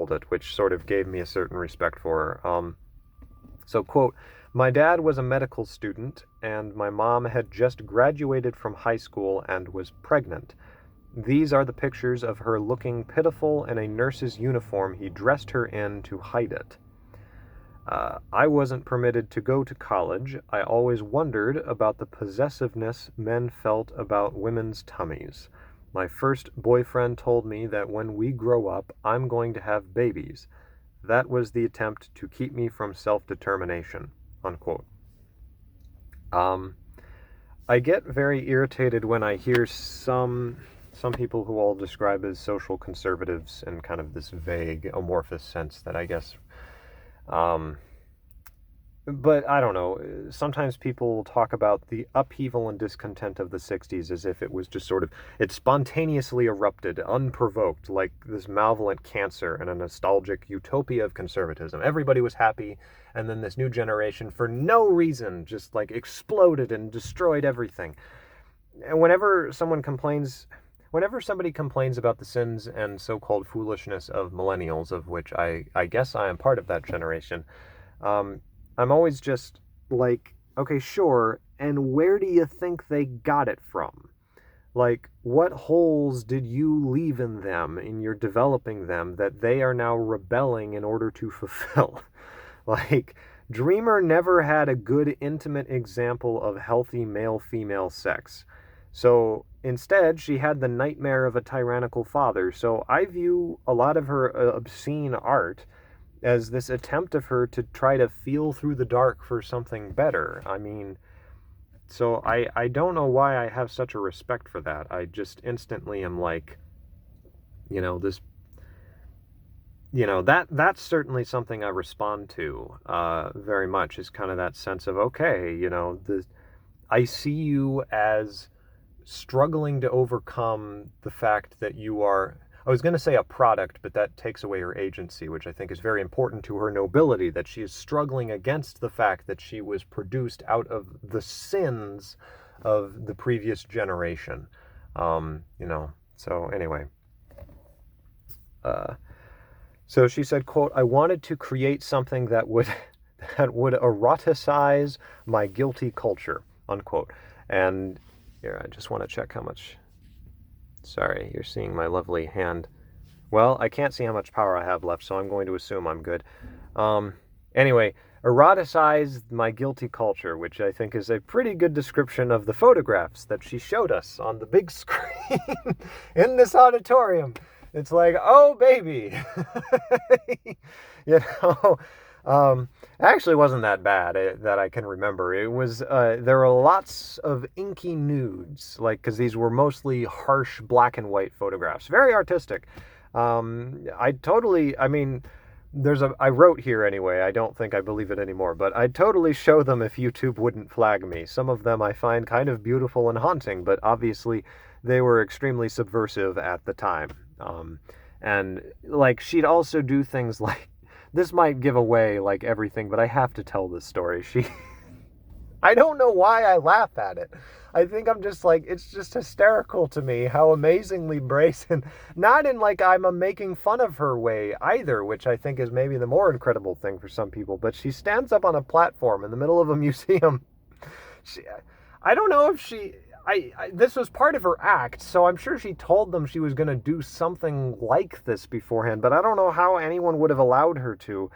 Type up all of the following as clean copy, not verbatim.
told it, which sort of gave me a certain respect for her. So, quote, my dad was a medical student, and my mom had just graduated from high school and was pregnant. These are the pictures of her looking pitiful in a nurse's uniform he dressed her in to hide it. I wasn't permitted to go to college. I always wondered about the possessiveness men felt about women's tummies. My first boyfriend told me that when we grow up, I'm going to have babies. That was the attempt to keep me from self-determination, unquote. I get very irritated when I hear some people who I'll describe as social conservatives in kind of this vague, amorphous sense that I guess, but I don't know. Sometimes people talk about the upheaval and discontent of the 60s as if it was just sort of, it spontaneously erupted, unprovoked, like this malevolent cancer and a nostalgic utopia of conservatism. Everybody was happy, and then this new generation, for no reason, just like exploded and destroyed everything. And whenever somebody complains about the sins and so-called foolishness of millennials, of which I guess I am part of that generation, I'm always just like, okay, sure, and where do you think they got it from? Like, what holes did you leave in them in your developing them that they are now rebelling in order to fulfill? Like, Dreamer never had a good intimate example of healthy male-female sex. So instead, she had the nightmare of a tyrannical father. So I view a lot of her obscene art as this attempt of her to try to feel through the dark for something better. I mean, so I don't know why I have such a respect for that. I just instantly am like, this, that's certainly something I respond to very much, is kind of that sense of, okay, I see you as struggling to overcome the fact that you are, I was going to say a product, but that takes away her agency, which I think is very important to her nobility, that she is struggling against the fact that she was produced out of the sins of the previous generation. So anyway. So she said, quote, I wanted to create something that would eroticize my guilty culture, unquote. And here, I just want to check how much. Sorry, you're seeing my lovely hand. Well, I can't see how much power I have left, so I'm going to assume I'm good. Anyway, eroticized my guilty culture, which I think is a pretty good description of the photographs that she showed us on the big screen in this auditorium. It's like, oh, baby. Actually wasn't that bad that I can remember. It was, there were lots of inky nudes, like, because these were mostly harsh black and white photographs. Very artistic. I wrote here anyway, I don't think I believe it anymore, but I'd totally show them if YouTube wouldn't flag me. Some of them I find kind of beautiful and haunting, but obviously they were extremely subversive at the time. And, like, she'd also do things like, this might give away, like, everything, but I have to tell this story. I don't know why I laugh at it. I think I'm just like, it's just hysterical to me how amazingly brazen, not in like I'm a making fun of her way either, which I think is maybe the more incredible thing for some people, but she stands up on a platform in the middle of a museum. I don't know if this was part of her act, so I'm sure she told them she was going to do something like this beforehand, but I don't know how anyone would have allowed her to.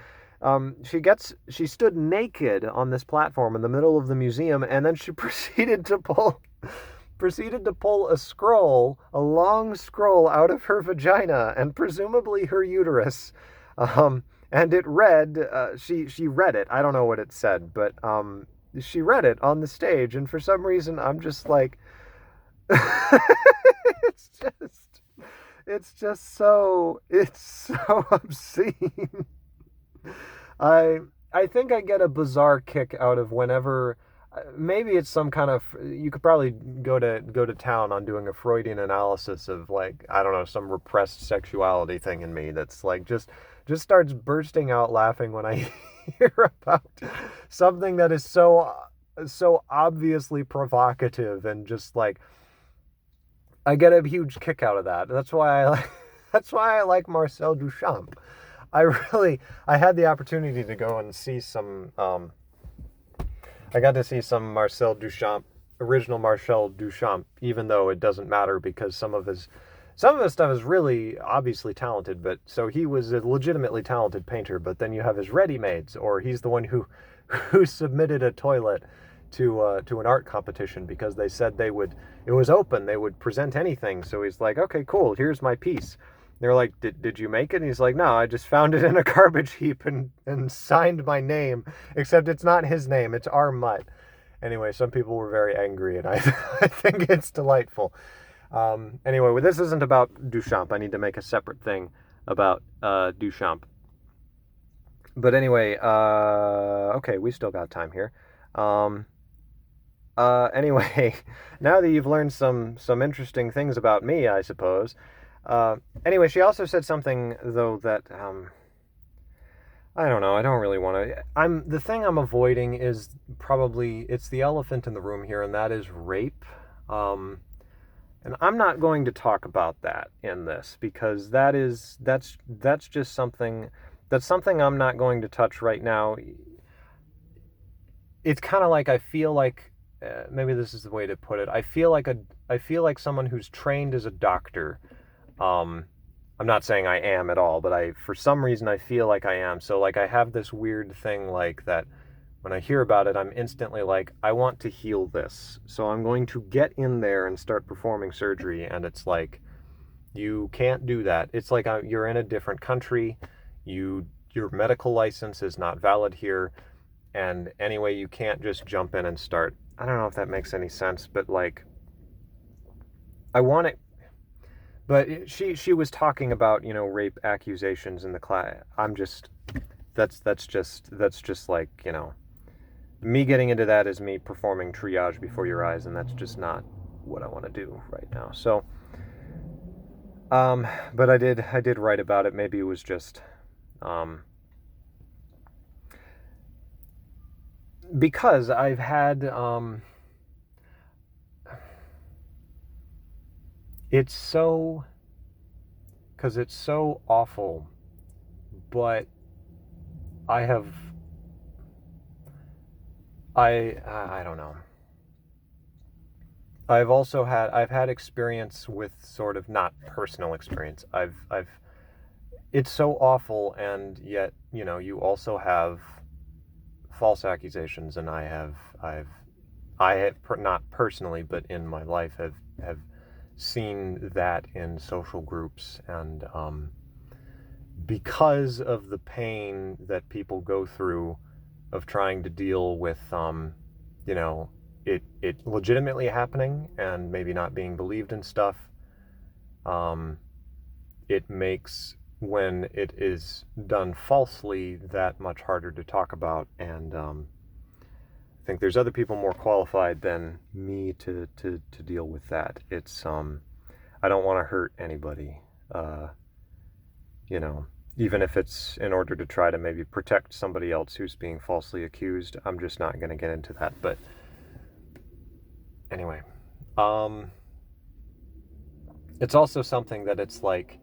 She stood naked on this platform in the middle of the museum, and then she proceeded to pull a long scroll out of her vagina and presumably her uterus. And it read, she read it. I don't know what it said, but, she read it on the stage, and for some reason I'm just like, it's so obscene. I think I get a bizarre kick out of whenever, maybe it's some kind of, you could probably go to town on doing a Freudian analysis of, like, I don't know, some repressed sexuality thing in me that's like just starts bursting out laughing when I hear about something that is so obviously provocative, and just like, I get a huge kick out of that. That's why I like Marcel Duchamp. I really, I had the opportunity to go and see some, I got to see some Marcel Duchamp, original Marcel Duchamp, even though it doesn't matter because some of his stuff is really obviously talented, but so he was a legitimately talented painter, but then you have his ready-mades, or he's the one who submitted a toilet to an art competition because they said it was open, they would present anything. So he's like, okay, cool, here's my piece. They're like, did you make it? And he's like, no, I just found it in a garbage heap and signed my name, except it's not his name, it's our mutt. Anyway, some people were very angry, and I, I think it's delightful. Anyway, well, this isn't about Duchamp. I need to make a separate thing about Duchamp. But anyway, okay, we still got time here. Anyway, now that you've learned some interesting things about me, I suppose. Anyway, she also said something though that I don't know. I don't really want to. The thing I'm avoiding is probably it's the elephant in the room here, and that is rape. And I'm not going to talk about that in this because that's just something I'm not going to touch right now. It's kind of like I feel like maybe this is the way to put it. I feel like someone who's trained as a doctor. I'm not saying I am at all, but for some reason I feel like I am. So like I have this weird thing like that when I hear about it, I'm instantly like, I want to heal this. So I'm going to get in there and start performing surgery. And it's like, you can't do that. It's like you're in a different country. Your medical license is not valid here. And anyway, you can't just jump in and start. I don't know if that makes any sense, but like, I want it. But she was talking about, rape accusations in the class. That's just like, me getting into that is me performing triage before your eyes, and that's just not what I want to do right now. So, but I did write about it. Maybe it was just, because I've had, it's so awful, but I don't know. I've had experience with sort of not personal experience. It's so awful, and yet, you also have false accusations, and I have not personally, but in my life have seen that in social groups, and because of the pain that people go through of trying to deal with it legitimately happening and maybe not being believed in stuff, it makes when it is done falsely that much harder to talk about, and I think there's other people more qualified than me to deal with that. It's I don't want to hurt anybody, even if it's in order to try to maybe protect somebody else who's being falsely accused. I'm just not going to get into that. But anyway, it's also something that it's like,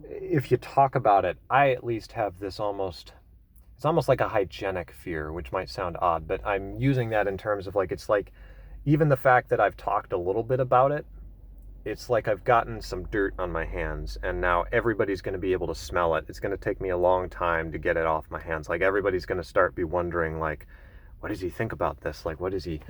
if you talk about it, I at least have this it's almost like a hygienic fear, which might sound odd, but I'm using that in terms of like, it's like, even the fact that I've talked a little bit about it, it's like I've gotten some dirt on my hands, and now everybody's going to be able to smell it. It's going to take me a long time to get it off my hands. Like, everybody's going to be wondering, like, what does he think about this? Like, what is he,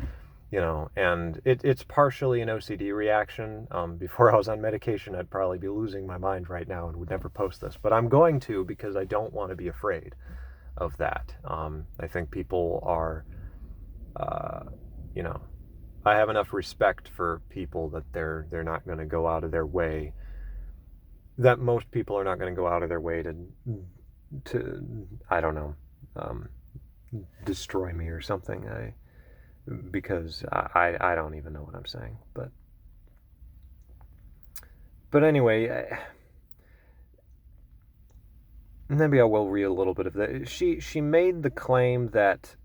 and it's partially an OCD reaction. Before I was on medication, I'd probably be losing my mind right now and would never post this, but I'm going to, because I don't want to be afraid of that. I think people are, I have enough respect for people that they're not going to go out of their way, that most people are not going to go out of their way to I don't know, destroy me or something. Because I don't even know what I'm saying, but anyway, maybe I will read a little bit of that. She made the claim that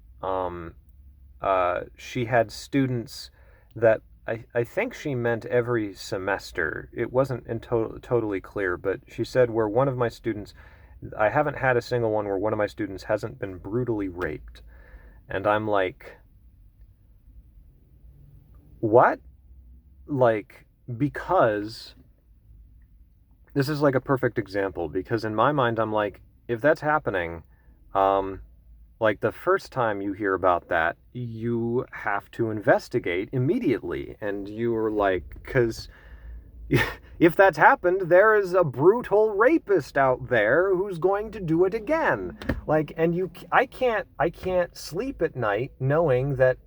she had students that I think she meant every semester. It wasn't totally clear, but she said, where one of my students, I haven't had a single one where one of my students hasn't been brutally raped. And I'm like, what? Like, because this is like a perfect example, because in my mind, I'm like, if that's happening, um, like the first time you hear about that, you have to investigate immediately. And you're like, because if that's happened, there is a brutal rapist out there who's going to do it again. Like, and I can't sleep at night knowing that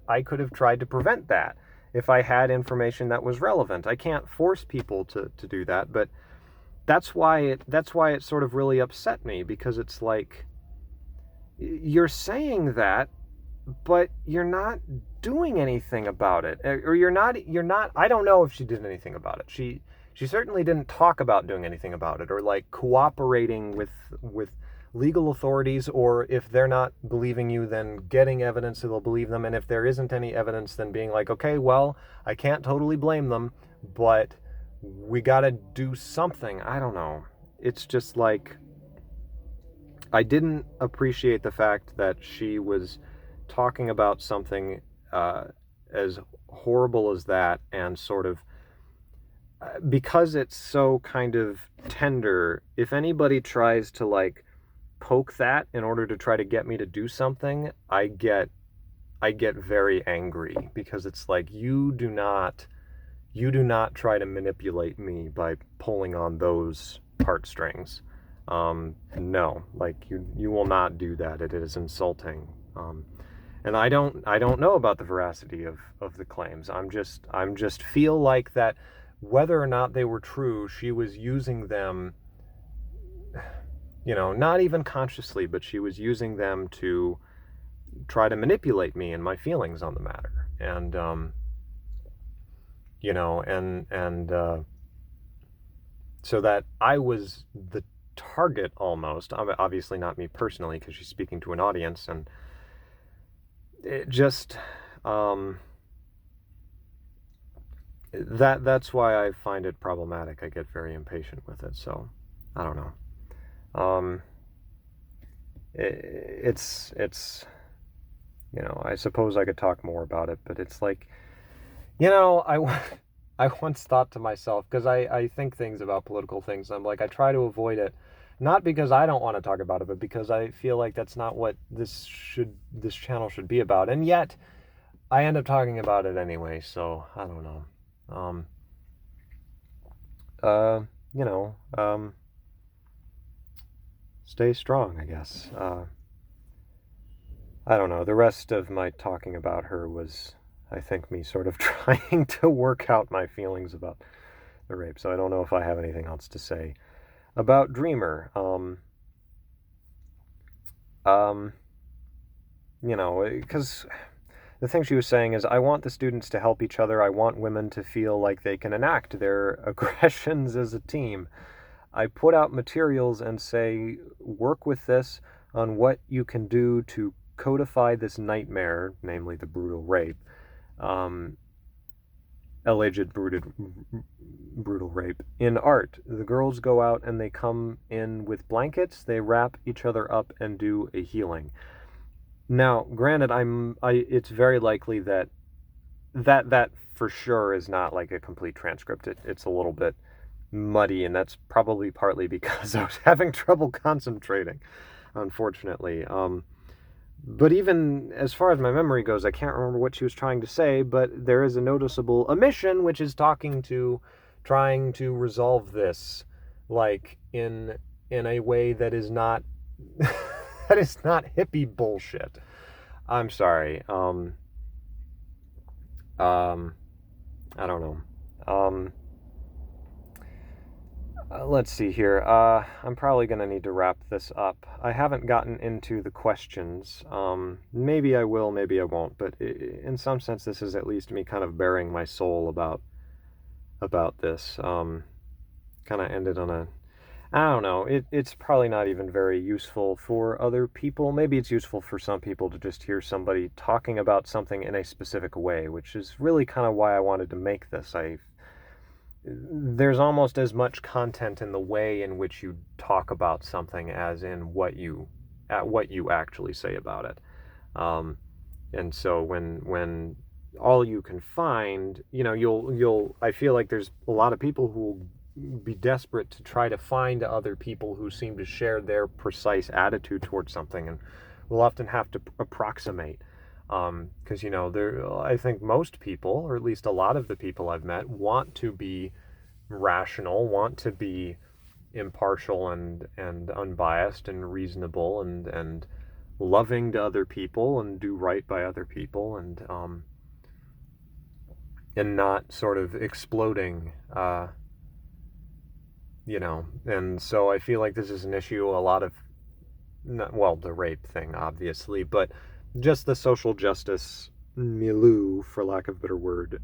I could have tried to prevent that if I had information that was relevant. I can't force people to do that, but that's why it sort of really upset me, because it's like, you're saying that, but you're not doing anything about it. Or you're not I don't know if she did anything about it. She certainly didn't talk about doing anything about it, or like cooperating with legal authorities, or if they're not believing you, then getting evidence so they'll believe them, and if there isn't any evidence, then being like, okay, well, I can't totally blame them, but we got to do something. I don't know. It's just like, I didn't appreciate the fact that she was talking about something as horrible as that, and sort of, because it's so kind of tender, if anybody tries to like poke that in order to try to get me to do something, I get very angry, because it's like, you do not try to manipulate me by pulling on those heartstrings. No, like, you will not do that. It is insulting. And I don't know about the veracity of the claims. I'm just feel like that whether or not they were true, she was using them, not even consciously, but she was using them to try to manipulate me and my feelings on the matter. And so that I was the target almost. Obviously not me personally, because she's speaking to an audience, and it just, that's why I find it problematic. I get very impatient with it. So I don't know. Um, it's I suppose I could talk more about it, but it's like, I once thought to myself, because I think things about political things, and I'm like, I try to avoid it, not because I don't want to talk about it, but because I feel like that's not what this channel should be about. And yet I end up talking about it anyway, so I don't know. Um, uh, you know, um, Stay strong, I guess. I don't know. The rest of my talking about her was, I think, me sort of trying to work out my feelings about the rape. So I don't know if I have anything else to say about Dreamer. Um, because the thing she was saying is, I want the students to help each other. I want women to feel like they can enact their aggressions as a team. I put out materials and say, work with this on what you can do to codify this nightmare, namely the brutal rape, um, alleged brutal rape, in art. The girls go out and they come in with blankets, they wrap each other up and do a healing. Now, granted, it's very likely that for sure is not like a complete transcript. It's a little bit muddy, and that's probably partly because I was having trouble concentrating, unfortunately. But even as far as my memory goes, I can't remember what she was trying to say, but there is a noticeable omission, which is trying to resolve this, like, in a way that is not that is not hippie bullshit. I'm sorry. I don't know. Let's see here. I'm probably going to need to wrap this up. I haven't gotten into the questions. Maybe I will, maybe I won't. But in some sense, this is at least me kind of bearing my soul about this. Kind of ended on a... I don't know. It's probably not even very useful for other people. Maybe it's useful for some people to just hear somebody talking about something in a specific way, which is really kind of why I wanted to make this. there's almost as much content in the way in which you talk about something as in what you actually say about it. Um, and so when all you can find, you'll I feel like there's a lot of people who will be desperate to try to find other people who seem to share their precise attitude towards something, and will often have to approximate. Because I think most people, or at least a lot of the people I've met, want to be rational, want to be impartial and unbiased and reasonable and loving to other people and do right by other people, and not sort of exploding, and so I feel like this is an issue a lot of, well, the rape thing obviously, but just the social justice milieu, for lack of a better word,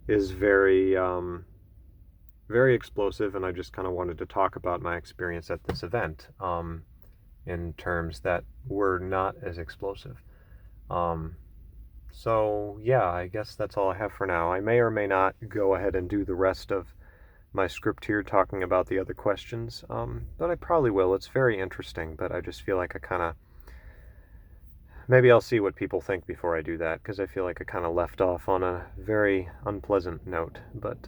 is very explosive, and I just kind of wanted to talk about my experience at this event, in terms that were not as explosive. Um, so, yeah, I guess that's all I have for now. I may or may not go ahead and do the rest of my script here talking about the other questions, but I probably will. It's very interesting, but I just feel like I kind of. Maybe I'll see what people think before I do that, because I feel like I kind of left off on a very unpleasant note. But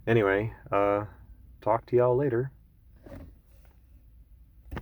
anyway, talk to y'all later.